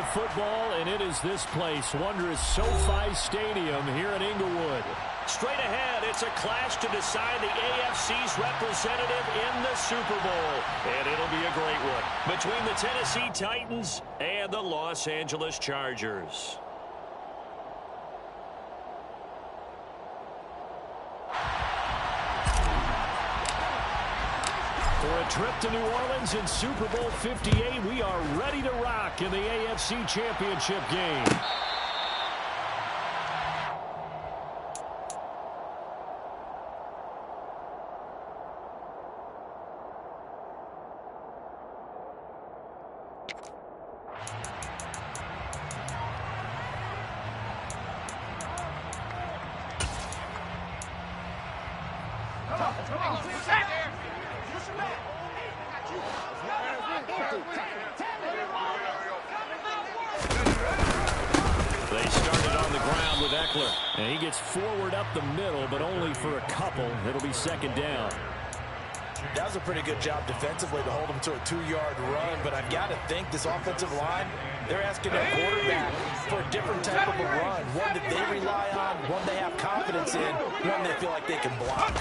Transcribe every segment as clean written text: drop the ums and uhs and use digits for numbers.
NFL football, and it is this place, wondrous SoFi Stadium here in Inglewood. Straight ahead, it's a clash to decide the AFC's representative in the Super Bowl. And it'll be a great one between the Tennessee Titans and the Los Angeles Chargers. For a trip to New Orleans in Super Bowl 58, we are ready to rock in the AFC Championship game. They started on the ground with Eckler. And he gets forward up the middle, but only for a couple. It'll be second down. That was a pretty good job defensively to hold him to a 2-yard run, but I've got to think this offensive line, they're asking their quarterback for a different type of a run, one that they rely on, one they have confidence in, one they feel like they can block.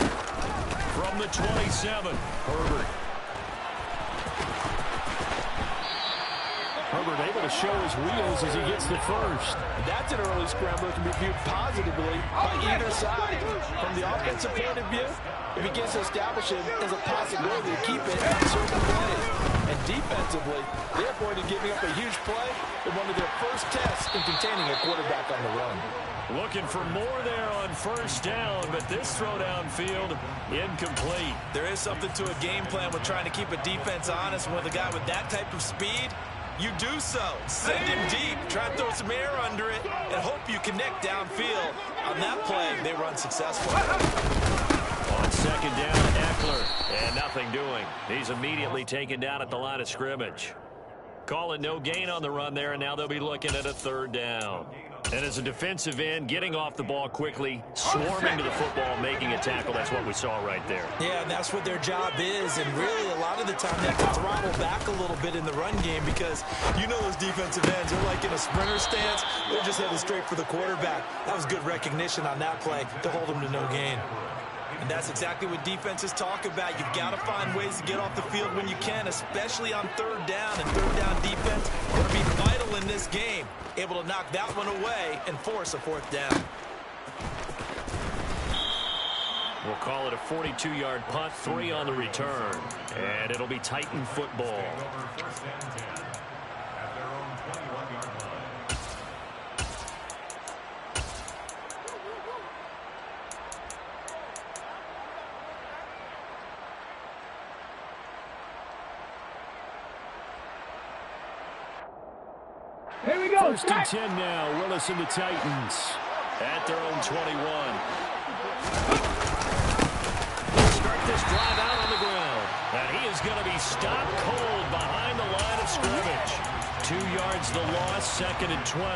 From the 27, Herbert. Herbert able to show his wheels as he gets the first. That's an early scramble that can be viewed positively by either side. From the offensive point of view, it begins to establish it as a possibility to keep it on certain plays. And defensively, they're going to giving up a huge play in one of their first tests in containing a quarterback on the run. Looking for more there on first down, but this throw downfield incomplete. There is something to a game plan with trying to keep a defense honest. With a guy with that type of speed, you do so. Send him deep, try to throw some air under it, and hope you connect downfield. On that play, they run successful. On second down, Eckler, and nothing doing. He's immediately taken down at the line of scrimmage. Call it no gain on the run there, and now they'll be looking at a third down. And as a defensive end, getting off the ball quickly, swarming to the football, making a tackle, that's what we saw right there. Yeah, and that's what their job is, and really a lot of the time they have to throttle back a little bit in the run game because you know those defensive ends, they're like in a sprinter stance, they're just headed straight for the quarterback. That was good recognition on that play to hold them to no gain. And that's exactly what defenses talk about. You've got to find ways to get off the field when you can, especially on third down. And third down defense going to be vital in this game. Able to knock that one away and force a fourth down. We'll call it a 42-yard punt, 3 on the return. And it'll be Titan football. Here we go. First and 10 now. Willis and the Titans at their own 21. Start this drive out on the ground. And he is going to be stopped cold behind the line of scrimmage. 2 yards the loss, second and 12.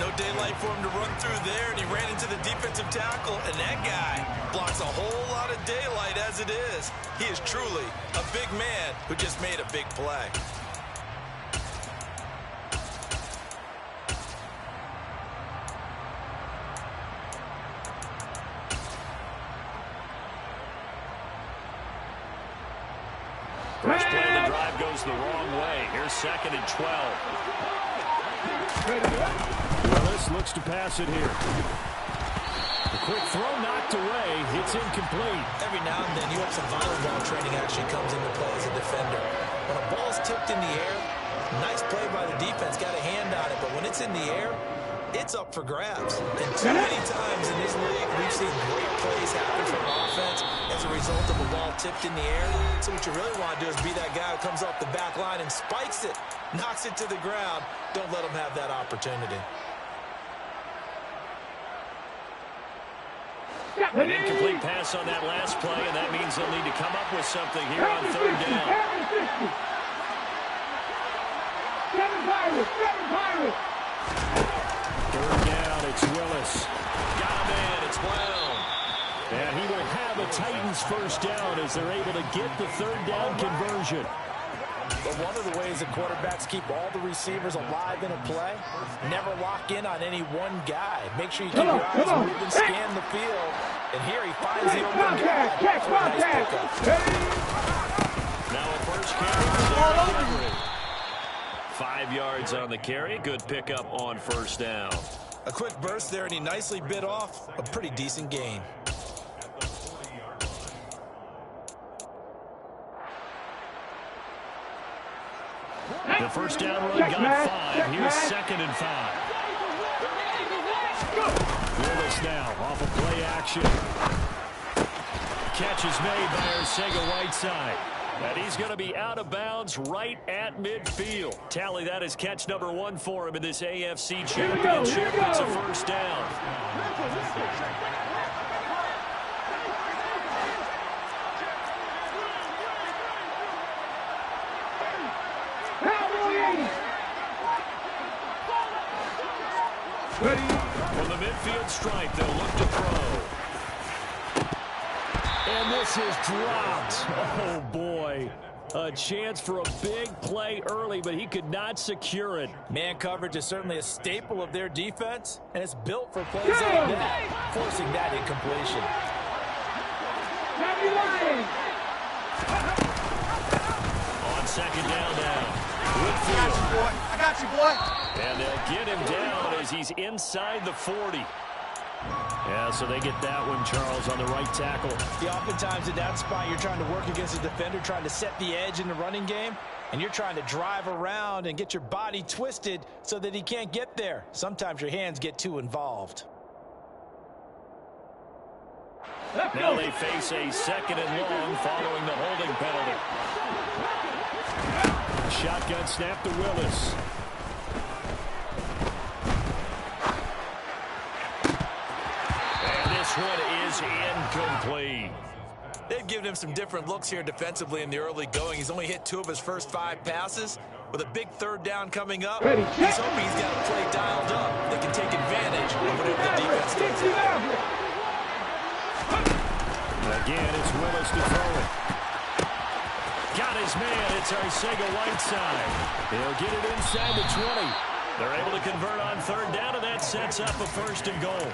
No daylight for him to run through there, and he ran into the defensive tackle, and that guy blocks a whole lot of daylight as it is. He is truly a big man who just made a big play. First play of the drive goes the wrong way. Here's second and 12. Willis looks to pass it here. A quick throw knocked away. It's incomplete. Every now and then you have some volleyball training actually comes into play as a defender. When a ball's tipped in the air, nice play by the defense, got a hand on it, but when it's in the air, it's up for grabs. And too many times in this league, we've seen great plays happen from offense as a result of a ball tipped in the air. So what you really want to do is be that guy who comes off the back line and spikes it, knocks it to the ground. Don't let him have that opportunity. An incomplete pass on that last play, and that means they'll need to come up with something here on third down. Third down, it's Willis. Got a man, it's Brown. And he will have a Titans first down as they're able to get the third down conversion. But one of the ways that quarterbacks keep all the receivers alive in a play, never lock in on any one guy. Make sure you keep your eyes moving, scan the field. And here he finds the open guy. That's a nice pickup. Now a first carry. 5 yards on the carry. Good pickup on first down. A quick burst there, and he nicely bit off a pretty decent gain. The first down run got 5. Here's 2nd and 5. Willis now off of play action. Catch is made by Arcega-Whiteside. And he's going to be out of bounds right at midfield. Tally that is catch number 1 for him in this AFC Championship. It's a first down. From the midfield stripe, they'll look to throw. And this is dropped. Oh, boy. A chance for a big play early, but he could not secure it. Man coverage is certainly a staple of their defense, and it's built for plays like that, forcing that incompletion. On 2nd down now. I got you, boy. And they'll get him down as he's inside the 40. Yeah, so they get that one, Charles, on the right tackle. Yeah, oftentimes in that spot, you're trying to work against a defender, trying to set the edge in the running game, and you're trying to drive around and get your body twisted so that he can't get there. Sometimes your hands get too involved. Now they face a 2nd and long following the holding penalty. Shotgun snap to Willis. And this one is incomplete. They've given him some different looks here defensively in the early going. He's only hit 2 of his first 5 passes. With a big 3rd down coming up, he's hoping he's got a play dialed up that can take advantage of whatever the defense does. Again, it's Willis to throw it. Got his man. It's Arcega-Whiteside. He'll get it inside the 20. They're able to convert on 3rd down, and that sets up a 1st and goal.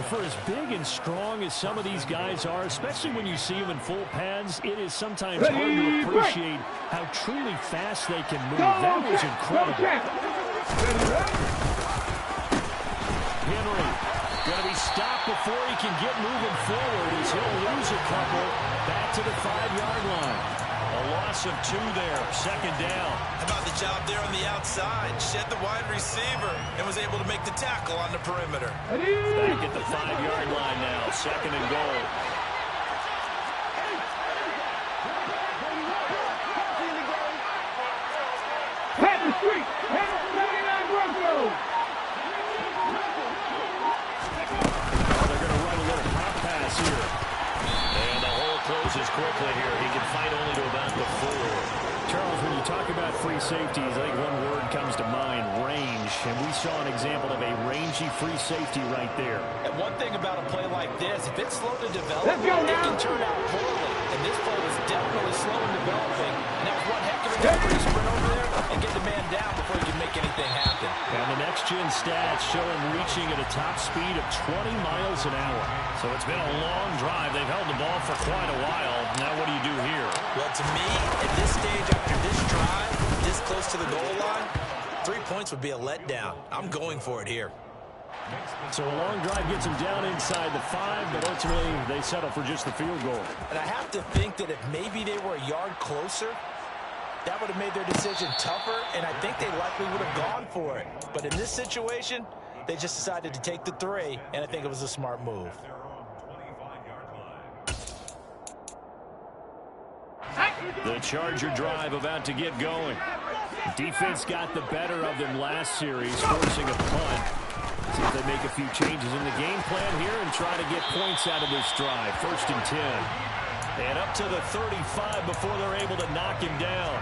For as big and strong as some of these guys are, especially when you see them in full pads, it is sometimes hard to appreciate how truly fast they can move. That was incredible. Henry going to be stopped before he can get moving forward as he'll lose a couple back to the 5-yard line. A loss of 2 there, 2nd down. How about the job there on the outside? Shed the wide receiver and was able to make the tackle on the perimeter. Back at the 5-yard line now, 2nd and goal. They're going to run a little pop pass here. And the hole closes quickly here. He can fight only to about the 4. Charles, when you talk about free safeties, I think one word comes to mind, range. And we saw an example of a rangy free safety right there. And one thing about a play like this, if it's slow to develop, it can turn out poorly. And this play was definitely slow in developing. And that was one heck of a effort to sprint over there and get the man down before he can make anything happen. And the next-gen stats show him reaching at a top speed of 20 miles an hour. So it's been a long drive. They've held the ball for quite a while. Now what do you do here? Well, to me, at this stage, after this drive, this close to the goal line, 3 points would be a letdown. I'm going for it here. So a long drive gets them down inside the 5, but ultimately they settle for just the field goal. And I have to think that if maybe they were a yard closer, that would have made their decision tougher, and I think they likely would have gone for it. But in this situation, they just decided to take the 3, and I think it was a smart move. The Charger drive about to get going. Defense got the better of them last series, forcing a punt. See if they make a few changes in the game plan here and try to get points out of this drive. 1st and 10. And up to the 35 before they're able to knock him down.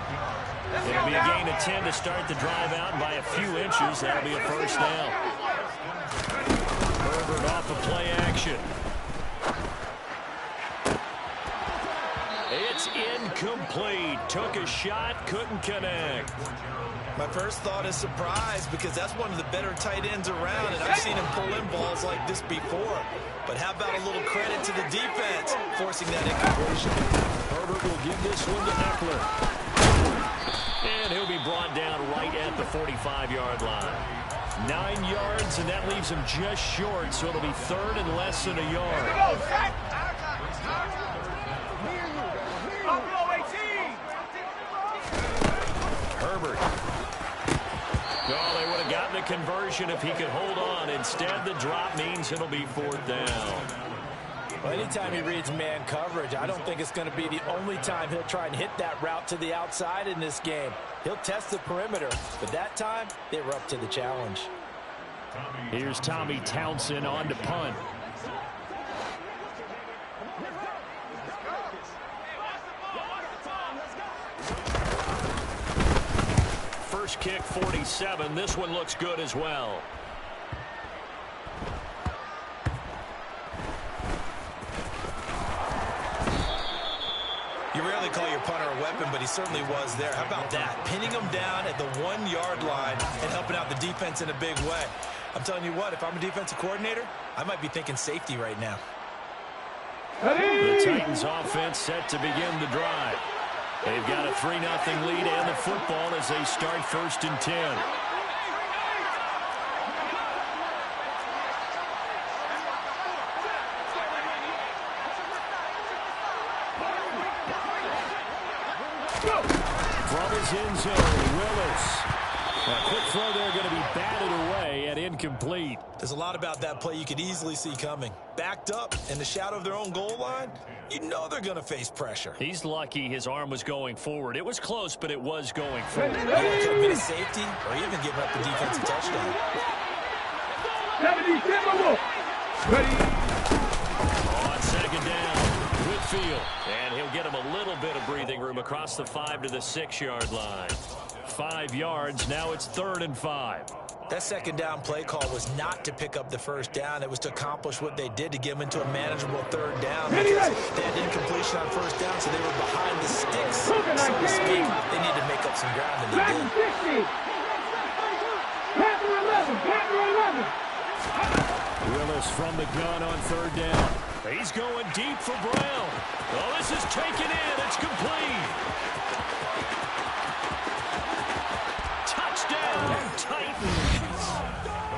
It'll be a gain of 10 to start the drive out, and by a few inches, that'll be a 1st down. Herbert off of play action. It's Incomplete. Took a shot, couldn't connect. My first thought is surprise because that's one of the better tight ends around, and I've seen him pull in balls like this before. But how about a little credit to the defense forcing that incompletion? Herbert will give this one to Ekeler. And he'll be brought down right at the 45-yard line. 9 yards, and that leaves him just short, so it'll be third and less than a yard. Herbert. Oh, they would have gotten a conversion if he could hold on. Instead, the drop means it'll be fourth down. Well, anytime he reads man coverage, I don't think it's going to be the only time he'll try and hit that route to the outside in this game. He'll test the perimeter, but that time, they were up to the challenge. Here's Tommy Townsend on to punt. First kick, 47. This one looks good as well. You rarely call your punter a weapon, but he certainly was there. How about that? Pinning him down at the 1-yard line and helping out the defense in a big way. I'm telling you what, if I'm a defensive coordinator, I might be thinking safety right now. The Titans offense set to begin the drive. They've got a 3-0 lead and the football as they start first and 10. From his end zone, Willis. A quick throw there going to be batted away and incomplete. There's a lot about that play you could easily see coming. Backed up in the shadow of their own goal line, you know they're going to face pressure. He's lucky his arm was going forward. It was close, but it was going forward. It could have been a safety or even giving up the defensive touchdown. On second down, Whitfield. And he'll get him a little bit of breathing room across the 5 to the 6-yard line. 5 yards, now it's 3rd and 5. That second down play call was not to pick up the first down. It was to accomplish what they did to get them into a manageable 3rd down because they had incompletion on first down, so they were behind the sticks, so to speak. They need to make up some ground, and they did. Willis from the gun on 3rd down. He's going deep for Brown. Oh, this is taken in. It's complete. Touchdown, Titans.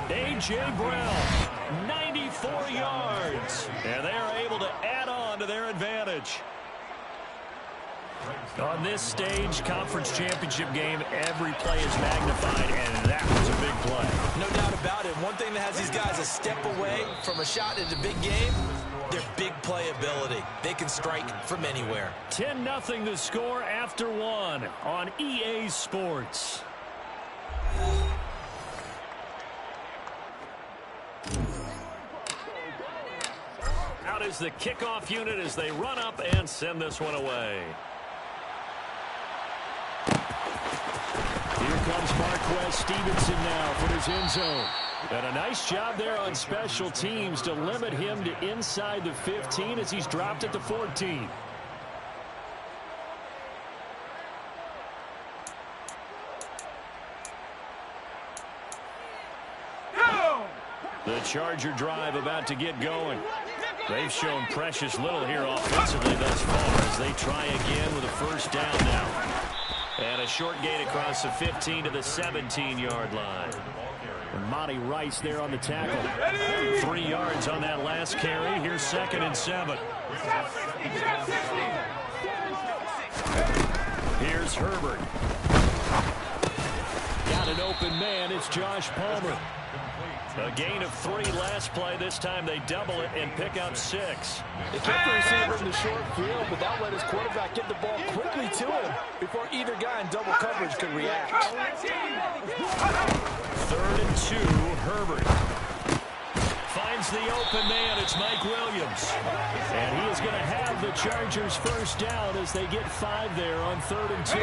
A.J. Brown, 94 yards. And they are able to add on to their advantage. On this stage, conference championship game, every play is magnified, and that was a big play. No doubt about it. One thing that has these guys a step away from a shot at a big game, their big play ability. They can strike from anywhere. 10-0 the score after 1 on EA Sports. Out is the kickoff unit as they run up and send this one away. Here comes Marquez Stevenson now for his end zone. And a nice job there on special teams to limit him to inside the 15 as he's dropped at the 14. The Charger drive about to get going. They've shown precious little here offensively thus far as they try again with a first down now. And a short gain across the 15 to the 17-yard line. And Monty Rice there on the tackle. 3 yards on that last carry. Here's 2nd and 7. Here's Herbert. Got an open man. It's Josh Palmer. A gain of 3 last play. This time they double it and pick up 6. They kept the receiver in the short field, but that let his quarterback get the ball quickly to him before either guy in double coverage could react. 3rd and 2, Herbert. Finds the open man. It's Mike Williams. And he is going to have the Chargers first down as they get 5 there on 3rd and 2.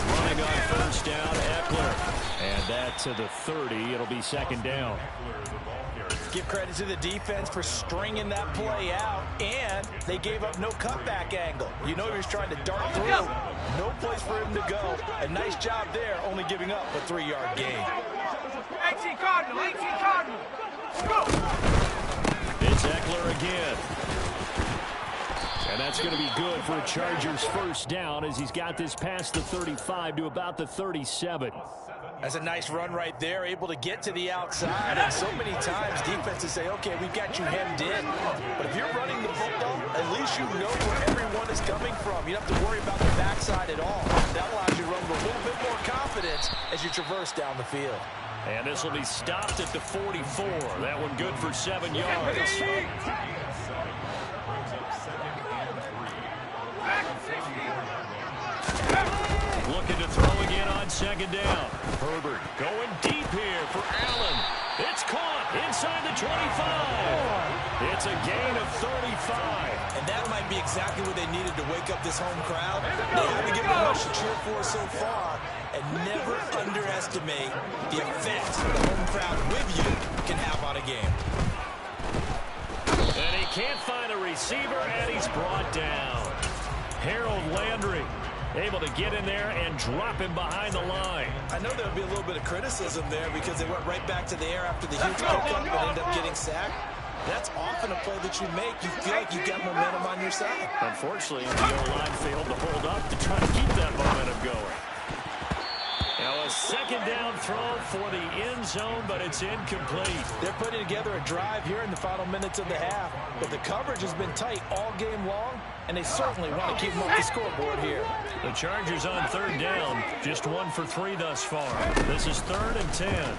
Running on first down, Ekeler. And that to the 30. It'll be second down. Give credit to the defense for stringing that play out, and they gave up no cutback angle. You know he was trying to dart through. No place for him to go. A nice job there, only giving up a 3-yard gain. 18 Cardinal, 18 Cardinal. Go! It's Eckler again. And that's going to be good for a Chargers first down as he's got this past the 35 to about the 37. That's a nice run right there, able to get to the outside. And so many times defenses say, okay, we've got you hemmed in. But if you're running the football, at least you know where everyone is coming from. You don't have to worry about the backside at all. That allows you to run with a little bit more confidence as you traverse down the field. And this will be stopped at the 44. That one good for 7 yards. Looking to throw again on second down. Herbert going deep here for Allen. It's caught inside the 25. It's a gain of 35. And that might be exactly what they needed to wake up this home crowd. They haven't given much to cheer for so far. And never underestimate the effect the home crowd with you can have on a game. And he can't find a receiver, and he's brought down. Harold Landry able to get in there and drop him behind the line. I know there'll be a little bit of criticism there because they went right back to the air after the huge pickup and ended up getting sacked. That's often a play that you make. You feel like you've got momentum on your side. Unfortunately, the O-line failed to hold up to try to keep that momentum going. Now a second down throw for the end zone, but it's incomplete. They're putting together a drive here in the final minutes of the half, but the coverage has been tight all game long, and they certainly want to keep them off the scoreboard here. The Chargers on third down, just 1 for 3 thus far. This is 3rd and 10.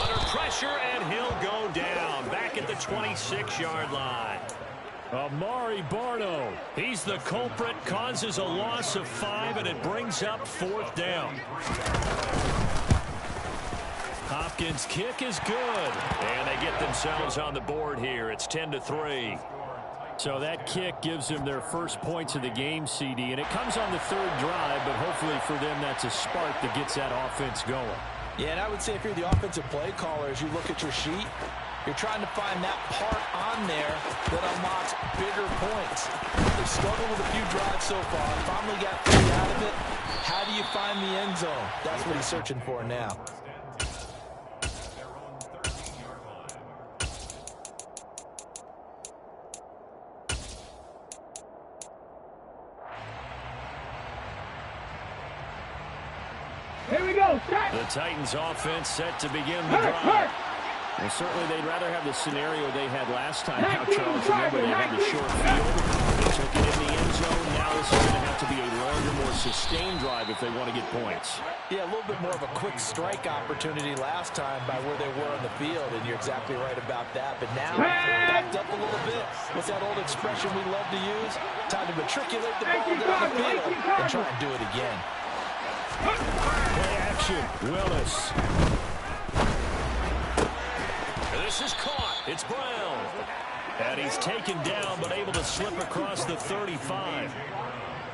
Under pressure, and he'll go down back at the 26-yard line. Amari Barno, he's the culprit, causes a loss of 5, and it brings up 4th down. Hopkins' kick is good, and they get themselves on the board here. It's 10-3. So that kick gives them their first points of the game, CD, and it comes on the 3rd drive, but hopefully for them that's a spark that gets that offense going. Yeah, and I would say if you're the offensive play caller, as you look at your sheet, you're trying to find that part on there that unlocks bigger points. They've struggled with a few drives so far. Finally got 3 out of it. How do you find the end zone? That's what he's searching for now. Here we go. The Titans offense set to begin the drive. Well, certainly they'd rather have the scenario they had last time. Now, Charles, remember they had the short field. They took it in the end zone. Now this is going to have to be a longer, more sustained drive if they want to get points. Yeah, a little bit more of a quick strike opportunity last time by where they were on the field, and you're exactly right about that. But now, backed up a little bit. What's that old expression we love to use? Time to matriculate the ball down the field and try and do it again. Play action, Willis. This is caught. It's Brown. And he's taken down, but able to slip across the 35.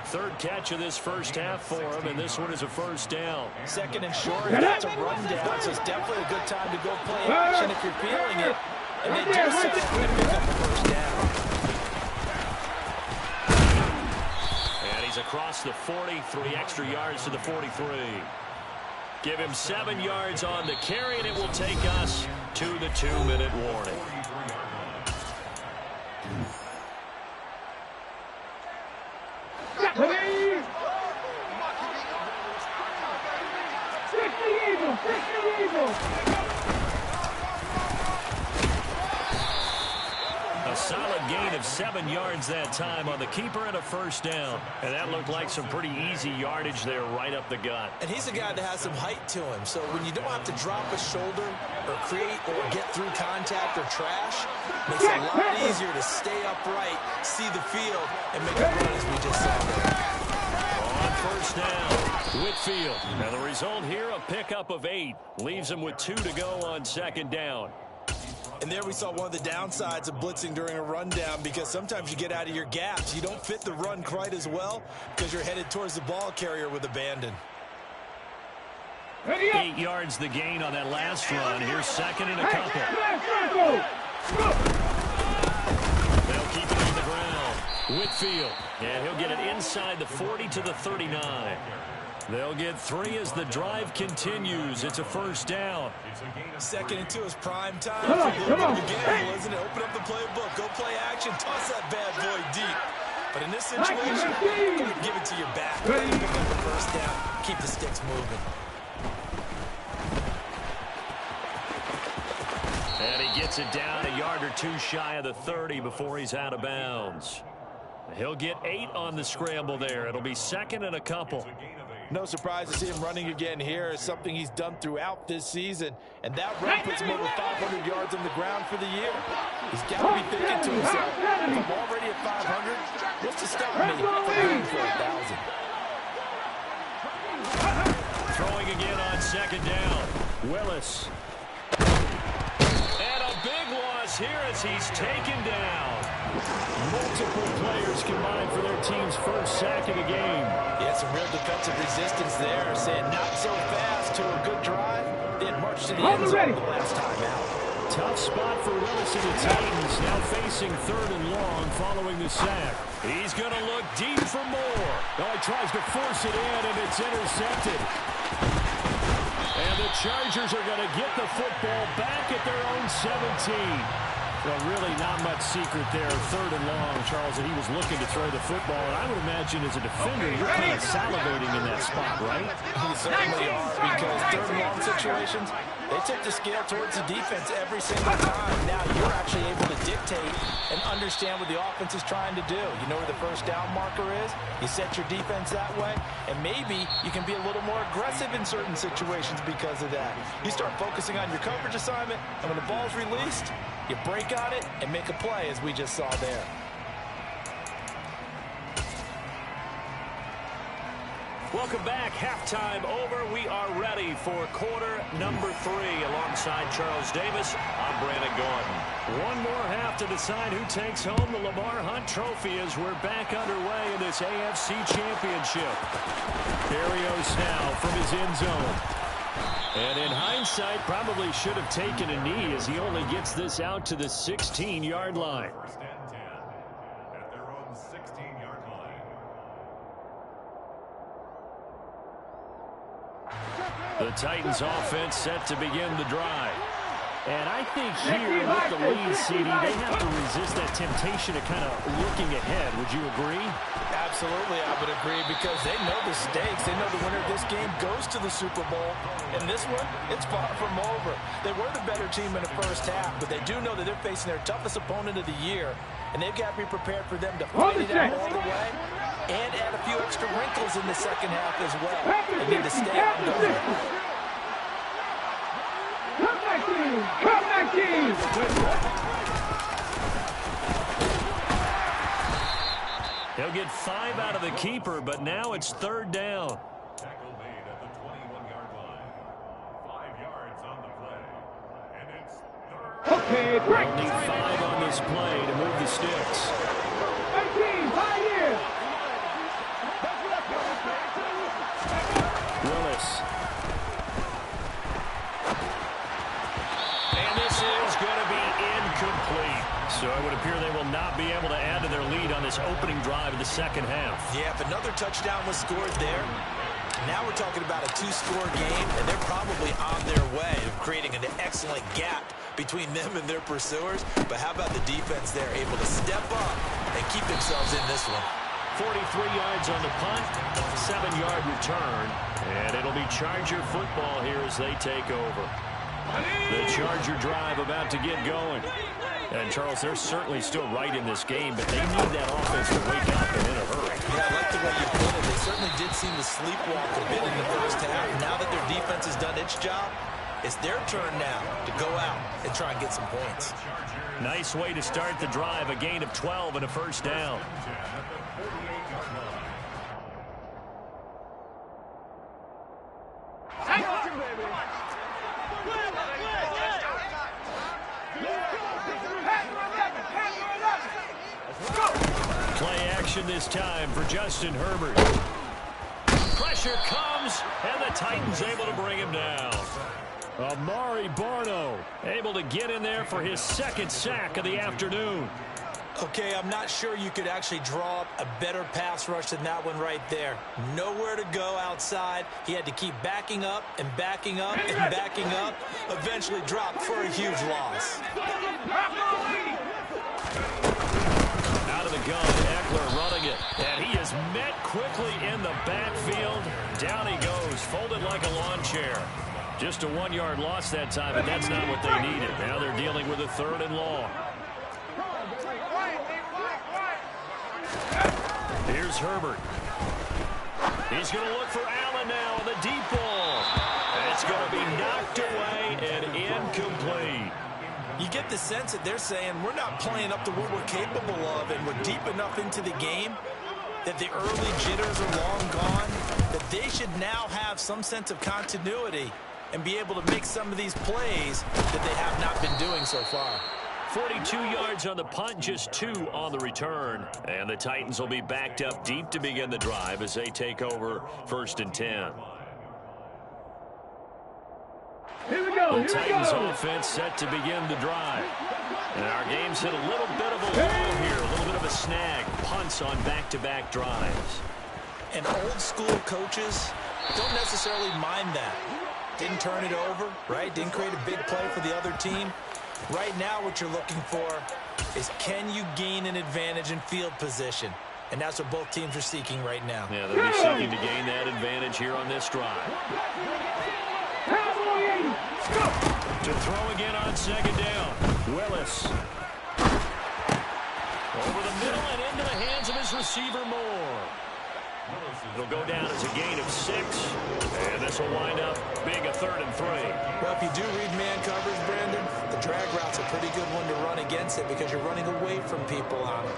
3rd catch of this first half for him, and this one is a first down. 2nd and short, that's a run down, so it's definitely a good time to go play action if you're feeling it. And they do so they could pick up the first down. And he's across the 40, 3 extra yards to the 43. Give him 7 yards on the carry, and it will take us to the 2-minute warning. A solid gain of 7 yards that time on the keeper and a first down. And that looked like some pretty easy yardage there right up the gut. And he's a guy that has some height to him. So when you don't have to drop a shoulder or create or get through contact or trash, makes it a lot easier to stay upright, see the field, and make a run as we just saw there. On first down, Whitfield. Now the result here, a pickup of 8. Leaves him with 2 to go on second down. And there we saw one of the downsides of blitzing during a rundown, because sometimes you get out of your gaps. You don't fit the run quite as well because you're headed towards the ball carrier with abandon. 8 yards the gain on that last run. Here's second and a couple. They'll keep it on the ground. Whitfield, and he'll get it inside the 40 to the 39. They'll get 3 as the drive continues. It's a first down. Second and 2 is prime time. Come on. Gamble, isn't it? Open up the playbook. Go play action. Toss that bad boy deep. But in this situation, give it to your back. Pick up the first down. Keep the sticks moving. And he gets it down a yard or 2 shy of the 30 before he's out of bounds. He'll get 8 on the scramble there. It'll be second and a couple. No surprise to see him running again here. It's something he's done throughout this season. And that run puts him over 500 yards on the ground for the year. He's got to be thinking to himself, if I'm already at 500, what's to stop me from going for 1,000? Throwing again on second down. Willis. And a big loss here as he's taken down. Multiple players combined for their team's first sack of the game. Yeah, some real defensive resistance there. Saying not so fast to a good drive. Then march to the end zone the last time out. Tough spot for Willis and the Titans. Now facing third and long following the sack. He's going to look deep for more. Oh, he tries to force it in, and it's intercepted. And the Chargers are going to get the football back at their own 17. Well, really not much secret there. Third and long, Charles, and he was looking to throw the football. And I would imagine as a defender, you're kind of salivating in that spot, right? You certainly are, because third and long situations, they tip the scale towards the defense every single time. Now you're actually able to dictate and understand what the offense is trying to do. You know where the first down marker is. You set your defense that way, and maybe you can be a little more aggressive in certain situations because of that. You start focusing on your coverage assignment, and when the ball's released, you break on it and make a play, as we just saw there. Welcome back. Halftime over. We are ready for quarter number 3. Alongside Charles Davis, I'm Brandon Gordon. One more half to decide who takes home the Lamar Hunt Trophy as we're back underway in this AFC Championship. Berrios now from his end zone. And in hindsight, probably should have taken a knee as he only gets this out to the 16-yard line. First and 10 at their own 16-yard line. The Titans offense set to begin the drive. And I think here with the lead, CD, they have to resist that temptation of kind of looking ahead. Would you agree? Absolutely, I would agree, because they know the stakes. They know the winner of this game goes to the Super Bowl. And this one, it's far from over. They were the better team in the first half, but they do know that they're facing their toughest opponent of the year. And they've got to be prepared for them to fight it out all the way and add a few extra wrinkles in the second half as well. They need to stay on going. Come back, team! He'll get 5 out of the keeper, but now it's third down. Tackle made at the 21-yard line. 5 yards on the play. And it's third. Okay, break! Only 5 on this play to move the sticks. 18, 5 years! Willis. And this is going to be incomplete. So it would appear they will not be able to add to their lead on this opening drive of the second half. Yeah, if another touchdown was scored there, now we're talking about a 2-score game, and they're probably on their way of creating an excellent gap between them and their pursuers. But how about the defense there, able to step up and keep themselves in this one? 43 yards on the punt, 7-yard return, and it'll be Charger football here as they take over. The Charger drive about to get going. And, Charles, they're certainly still right in this game, but they need that offense to wake up and in a hurry. Yeah, I like the way you put it. They certainly did seem to sleepwalk a bit in the first half. Now that their defense has done its job, it's their turn now to go out and try and get some points. Nice way to start the drive, a gain of 12 and a first down. Play action this time for Justin Herbert. pressure comes, and the Titans able to bring him down. Amari Barno able to get in there for his second sack of the afternoon. Okay, I'm not sure you could actually draw up a better pass rush than that one right there. Nowhere to go outside. He had to keep backing up and backing up and backing up. Eventually dropped for a huge loss. Out of the gun, Ekeler running it. And he is met quickly in the backfield. Down he goes, folded like a lawn chair. Just a 1-yard loss that time, but that's not what they needed. Now they're dealing with a 3rd and long. Here's Herbert. He's going to look for Allen now on the deep ball. It's going to be knocked away and incomplete. You get the sense that they're saying we're not playing up to what we're capable of, and we're deep enough into the game that the early jitters are long gone, that they should now have some sense of continuity and be able to make some of these plays that they have not been doing so far. 42 yards on the punt, just 2 on the return. And the Titans will be backed up deep to begin the drive as they take over 1st and 10. Here we go. The Titans offense set to begin the drive. And our game's hit a little bit of a lull here, a little bit of a snag. Punts on back-to-back drives. And old school coaches don't necessarily mind that. Didn't turn it over, right? Didn't create a big play for the other team. Right now what you're looking for is, can you gain an advantage in field position? And that's what both teams are seeking right now. Yeah, they'll be seeking to gain that advantage here on this drive. To throw again on 2nd down. Willis. Over the middle and into the hands of his receiver, Moore. It'll go down as a gain of 6. And this will wind up being a 3rd and 3. Well, if you do read man coverage, Brandon, the drag route's a pretty good one to run against it because you're running away from people on it.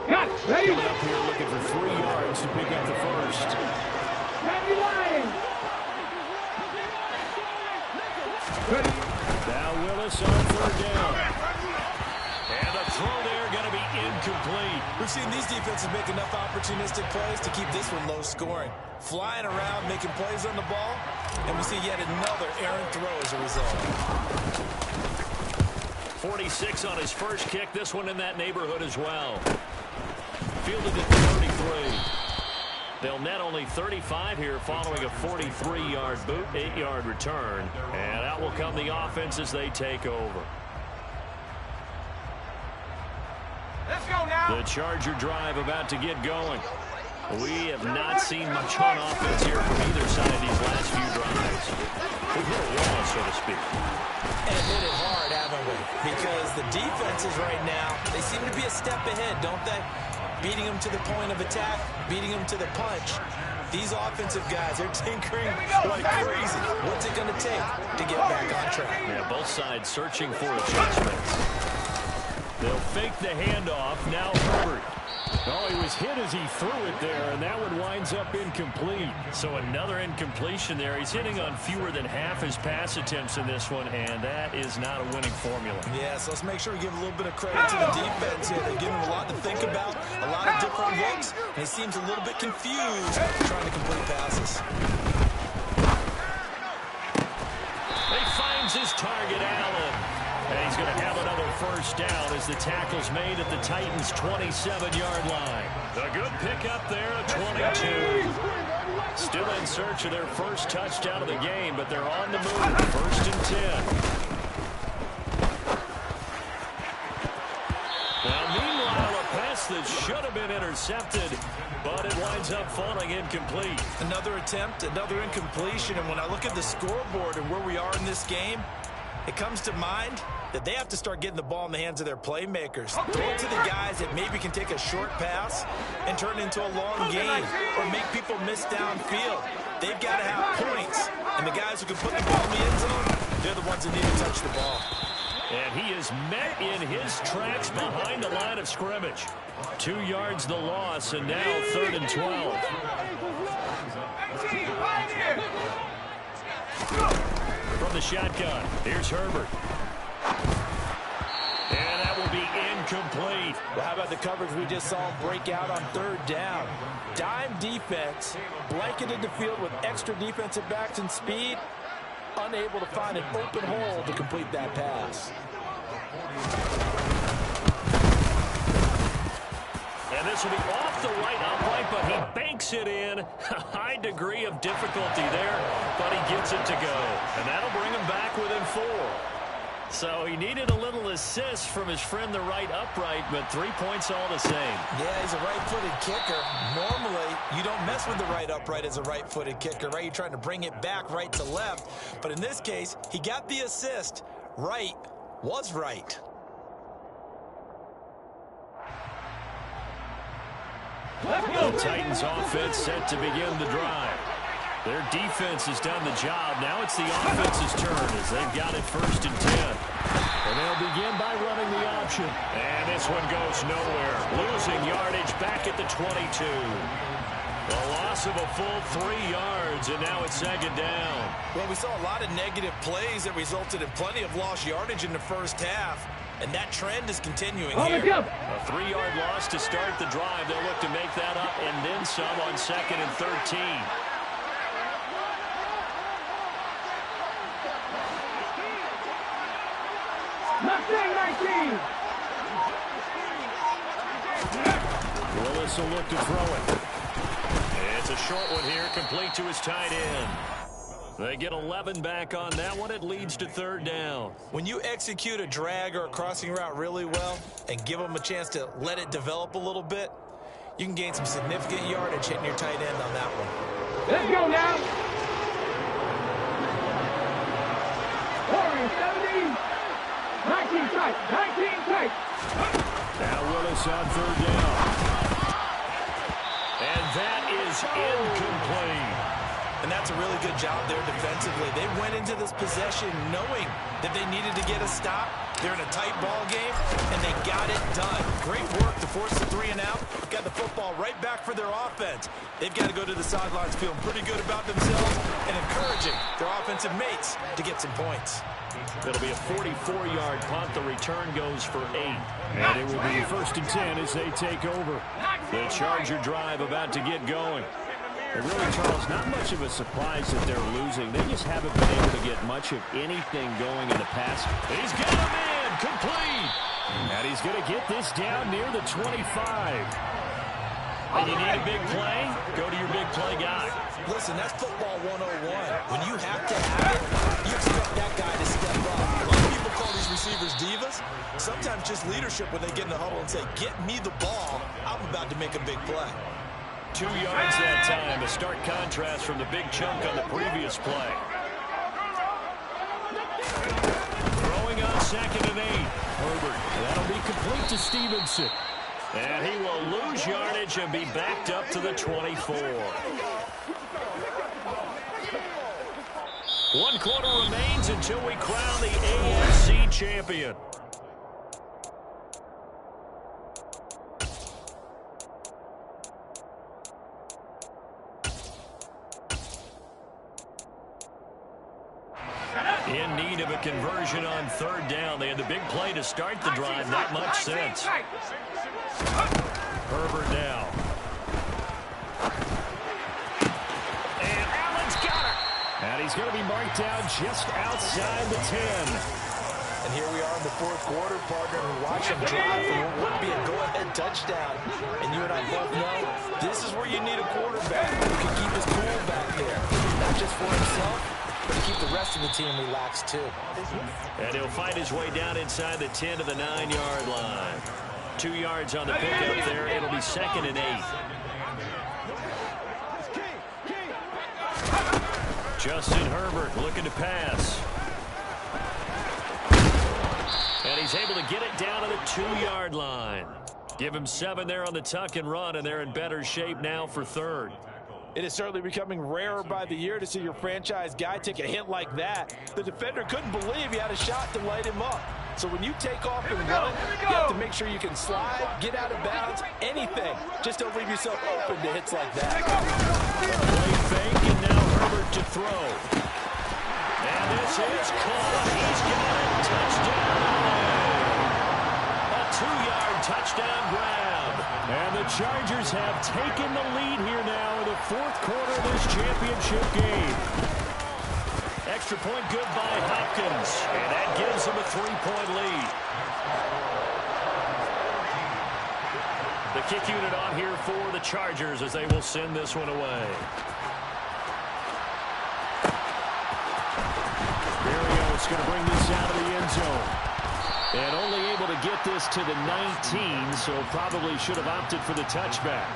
Coming up here looking for 3 yards to pick up the first. Now Willis on 3rd down. And the throw there going to be incomplete. We've seen these defenses make enough opportunistic plays to keep this one low scoring. Flying around, making plays on the ball, and we see yet another errant throw as a result. 46 on his first kick. This one in that neighborhood as well. Fielded at 33. They'll net only 35 here following a 43-yard boot, 8-yard return. And out will come the offense as they take over. Let's go now. The Charger drive about to get going. We have not seen much on offense here from either side these last few drives. We've hit a wall, so to speak. And hit it hard, haven't we? Because the defenses right now, they seem to be a step ahead, don't they? Beating them to the point of attack, beating them to the punch. These offensive guys, they're tinkering like crazy. What's it going to take to get back on track? Yeah, both sides searching for adjustments. They'll fake the handoff. Now Herbert. Oh, he was hit as he threw it there, and that one winds up incomplete. So another incompletion there. He's hitting on fewer than half his pass attempts in this one, and that is not a winning formula. Yeah, so let's make sure we give a little bit of credit to the defense here. They're giving him a lot to think about, a lot of different looks, and he seems a little bit confused trying to complete passes. He finds his target, Allen. And he's going to have another first down as the tackle's made at the Titans' 27-yard line. A good pickup there at 22. Still in search of their first touchdown of the game, but they're on the move. 1st and 10. Now, meanwhile, a pass that should have been intercepted, but it winds up falling incomplete. Another attempt, another incompletion, and when I look at the scoreboard and where we are in this game, it comes to mind that they have to start getting the ball in the hands of their playmakers. Throw it to the guys that maybe can take a short pass and turn it into a long game or make people miss downfield. They've got to have points, and the guys who can put the ball in the end zone, they're the ones that need to touch the ball. And he is met in his tracks behind the line of scrimmage. 2 yards the loss, and now 3rd and 12. From the shotgun, here's Herbert. And that will be incomplete. relief. Well, how about the coverage we just saw him break out on third down? Dime defense, blanketed the field with extra defensive backs and speed, unable to find an open hole to complete that pass. And this will be off the right upright, but he banks it in. A high degree of difficulty there, but he gets it to go. And that'll bring him back within 4. So he needed a little assist from his friend the right upright, but 3 points all the same. Yeah, he's a right-footed kicker. Normally, you don't mess with the right upright as a right-footed kicker, right? You're trying to bring it back right to left. But in this case, he got the assist. Right was right. The Titans offense set to begin the drive. Their defense has done the job. Now it's the offense's turn as they've got it 1st and 10. And they'll begin by running the option. And this one goes nowhere. Losing yardage back at the 22. A loss of a full 3 yards, and now it's 2nd down. Well, we saw a lot of negative plays that resulted in plenty of lost yardage in the first half. And that trend is continuing here. A 3-yard loss to start the drive. They'll look to make that up and then some on 2nd and 13. Willis will look to throw it. It's a short one here, complete to his tight end. They get 11 back on that one. It leads to 3rd down. When you execute a drag or a crossing route really well and give them a chance to let it develop a little bit, you can gain some significant yardage hitting your tight end on that one. Let's go now. 17. 19 tight. 19 tight. Now Willis on 3rd down. And that is incomplete. And that's a really good job there defensively. They went into this possession knowing that they needed to get a stop. They're in a tight ball game, and they got it done. Great work to force the 3 and out. Got the football right back for their offense. They've got to go to the sidelines feeling pretty good about themselves and encouraging their offensive mates to get some points. It'll be a 44-yard punt. The return goes for 8. And it will be 1st and 10 as they take over. The Charger drive about to get going. And really, Charles, not much of a surprise that they're losing. They just haven't been able to get much of anything going in the pass. He's got him in, complete. And he's going to get this down near the 25. And you need a big play? Go to your big play guy. Listen, that's football 101. When you have to have it, you expect that guy to step up. A lot of people call these receivers divas. Sometimes just leadership when they get in the huddle and say, get me the ball. I'm about to make a big play. 2 yards that time, a stark contrast from the big chunk on the previous play. Throwing on 2nd and 8. Herbert, that'll be complete to Stevenson. And he will lose yardage and be backed up to the 24. 1 quarter remains until we crown the AFC champion. In need of a conversion on 3rd down. They had the big play to start the drive. Not much sense. Herbert now. And Allen's got it. And he's going to be marked down just outside the 10. And here we are in the 4th quarter, partner, and watch him drive for what would be a go-ahead touchdown. And you and I both know this is where you need a quarterback who can keep his cool back there. Not just for himself, but to keep the rest of the team relaxed, too. And he'll find his way down inside the 10 to the 9-yard line. 2 yards on the pickup there. It'll be 2nd and 8. Justin Herbert looking to pass. And he's able to get it down to the 2-yard line. Give him 7 there on the tuck and run, and they're in better shape now for 3rd. It is certainly becoming rarer by the year to see your franchise guy take a hit like that. The defender couldn't believe he had a shot to light him up. So when you take off and run, you have to make sure you can slide, get out of bounds, anything. Just don't leave yourself open to hits like that. Play fake, and now Herbert to throw. And this is caught. He's got it. Touchdown. A 2-yard touchdown Chargers have taken the lead here now in the fourth quarter of this championship game. Extra point good by Hopkins, and that gives them a 3-point lead. The kick unit on here for the Chargers as they will send this one away. Berrios going to bring this out of the end zone. And only able to get this to the 19, so probably should have opted for the touchback.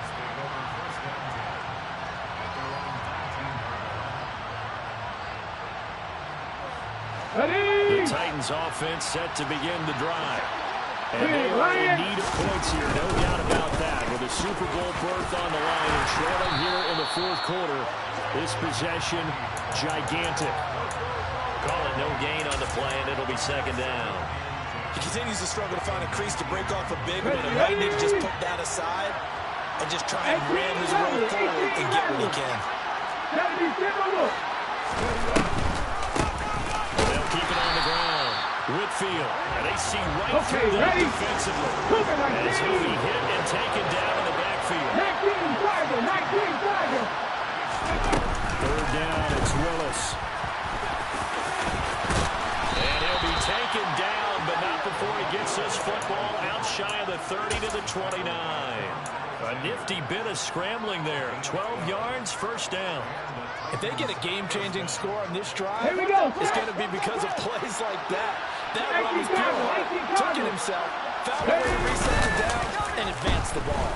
The Titans offense set to begin the drive. And they are in need of points here, no doubt about that. With a Super Bowl berth on the line and trailing here in the fourth quarter, this possession gigantic. Call it no gain on the play, and it'll be second down. He continues to struggle to find a crease to break off a big one, and might need to just put that aside and just try and ram his way forward and get what he can. They'll keep it on the ground. Whitfield, and they see right through them defensively. As he'll be hit and taken down in the backfield. 19 Third down, it's Willis. And he'll be taken down, but not before he gets this football out shy of the 30 to the 29. A nifty bit of scrambling there. 12 yards, first down. If they get a game-changing score on this drive, Here we go. it's going to be because of plays like that. That run was beautiful. Took it himself, found a way to reset the down, and advance the ball.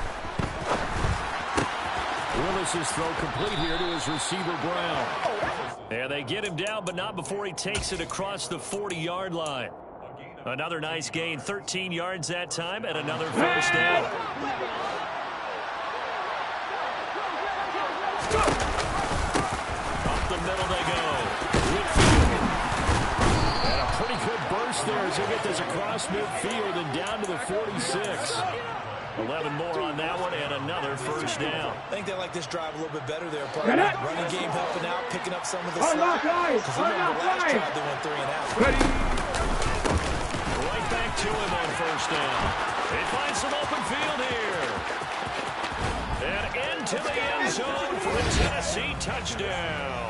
Willis's throw complete here to his receiver, Brown. And they get him down, but not before he takes it across the 40-yard line. Another nice gain, 13 yards that time, and another first down. Up the middle they go. Whitfield. And a pretty good burst there as he gets this across midfield and down to the 46. 11 more on that one, and another first down. I think they like this drive a little bit better there, partner. Running game helping out, picking up some of the slack. Because remember the last drive they went 3 and out. Right back to him on first down. They find some open field here. And into the end zone for a Tennessee touchdown.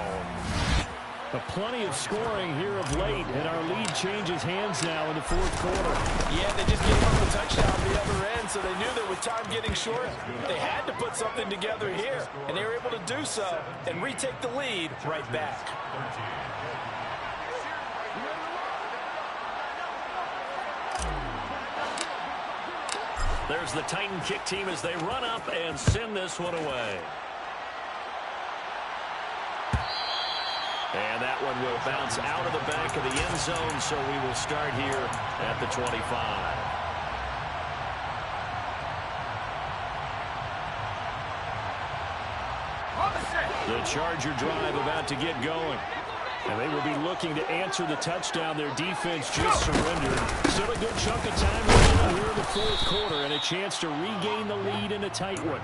Plenty of scoring here of late, and our lead changes hands now in the fourth quarter. Yeah, they just gave up a touchdown on the other end, so they knew that with time getting short, they had to put something together here. And they were able to do so and retake the lead right back. There's the Titan kick team as they run up and send this one away. And that one will bounce out of the back of the end zone, so we will start here at the 25. The Charger drive about to get going. And they will be looking to answer the touchdown their defense just surrendered. Still a good chunk of time remaining here in the fourth quarter and a chance to regain the lead in a tight one.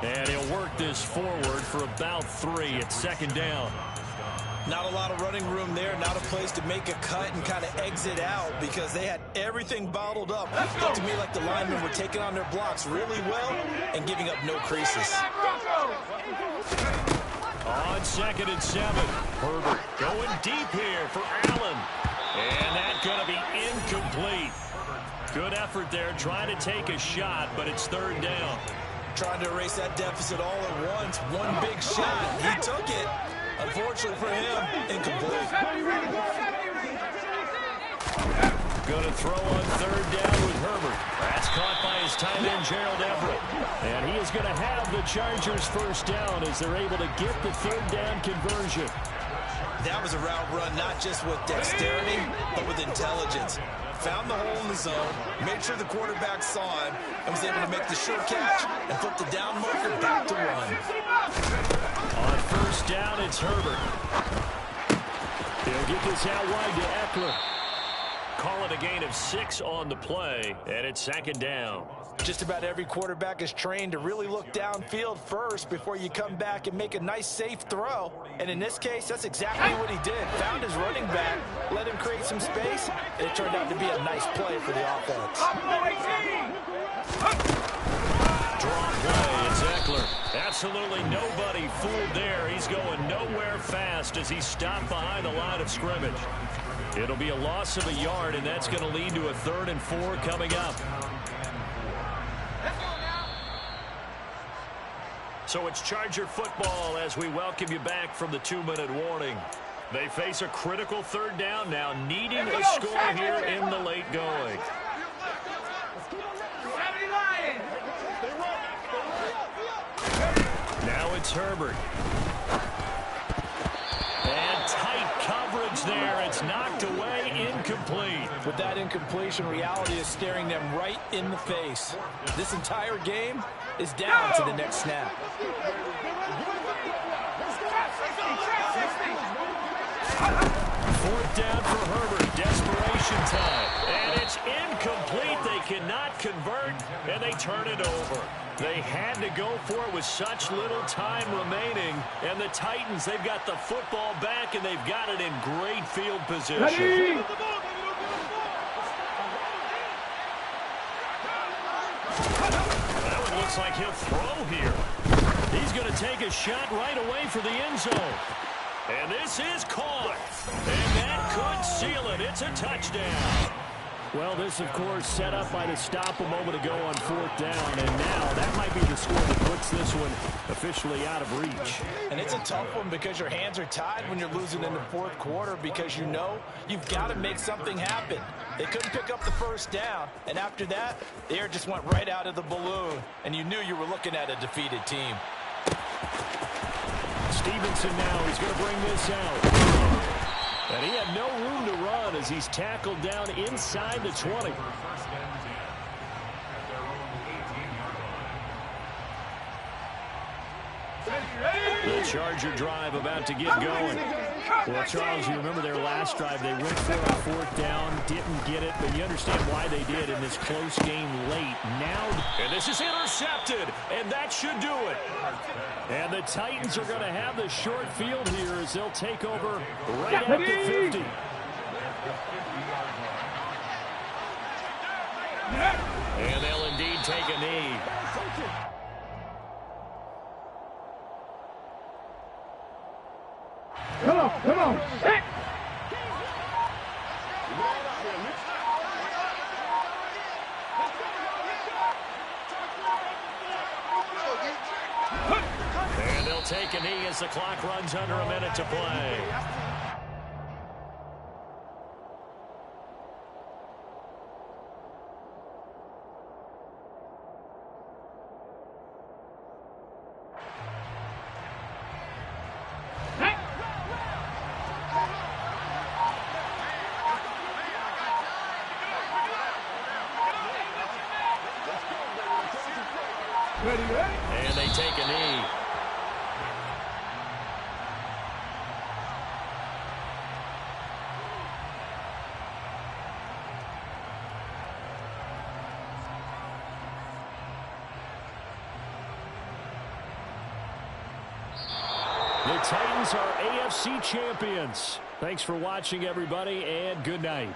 And he'll work this forward for about 3 at second down. Not a lot of running room there, not a place to make a cut and kind of exit out because they had everything bottled up. It looked to me like the linemen were taking on their blocks really well and giving up no creases. On 2nd and 7, Herbert going deep here for Allen. And that's going to be incomplete. Good effort there, trying to take a shot, but it's third down. Trying to erase that deficit all at once. One big shot. He took it. Unfortunately for him, incomplete. Going to throw on third down with Herbert. That's caught by his tight end, Gerald Everett. And he is going to have the Chargers first down as they're able to get the third down conversion. That was a route run, not just with dexterity, but with intelligence. Found the hole in the zone, made sure the quarterback saw him, and was able to make the sure catch and flip the down marker back to run. On first down, it's Herbert. He'll get this out wide to Eckler. Call it a gain of 6 on the play, and it's second down. Just about every quarterback is trained to really look downfield first before you come back and make a nice, safe throw. And in this case, that's exactly what he did. Found his running back, let him create some space, and it turned out to be a nice play for the offense. Drop Eckler. Absolutely nobody fooled there. He's going nowhere fast as he's stopped behind the line of scrimmage. It'll be a loss of a yard, and that's going to lead to a 3rd and 4 coming up. So it's Charger football as we welcome you back from the 2-minute warning. They face a critical 3rd down now, needing a score here in the late going. Now it's Herbert. And tight coverage there. It's knocked away, incomplete. With that incompletion, reality is staring them right in the face. This entire game is down to the next snap. 4th down for Herbert. Desperation time. And it's incomplete. They cannot convert, and they turn it over. They had to go for it with such little time remaining. And the Titans, they've got the football back, and they've got it in great field position. Ready? That one looks like he'll throw here. He's going to take a shot right away for the end zone. And this is caught. And that could seal it. It's a touchdown. Well, this, of course, set up by the stop a moment ago on 4th down. And now that might be the score that puts this one officially out of reach. And it's a tough one because your hands are tied when you're losing in the 4th quarter because you know you've got to make something happen. They couldn't pick up the 1st down. And after that, the air just went right out of the balloon. And you knew you were looking at a defeated team. Stevenson now, he's going to bring this out. And he had no room to run as he's tackled down inside the 20. The Charger drive about to get going. Well, Charles, you remember their last drive. They went for a 4th down, didn't get it, but you understand why they did in this close game late. Now, and this is intercepted, and that should do it. And the Titans are going to have the short field here as they'll take over right at the 50. And they'll indeed take a knee. Come on, come on. Hey. And they'll take a knee as the clock runs under a minute to play. And they take a knee. The Titans are AFC champions. Thanks for watching, everybody, and good night.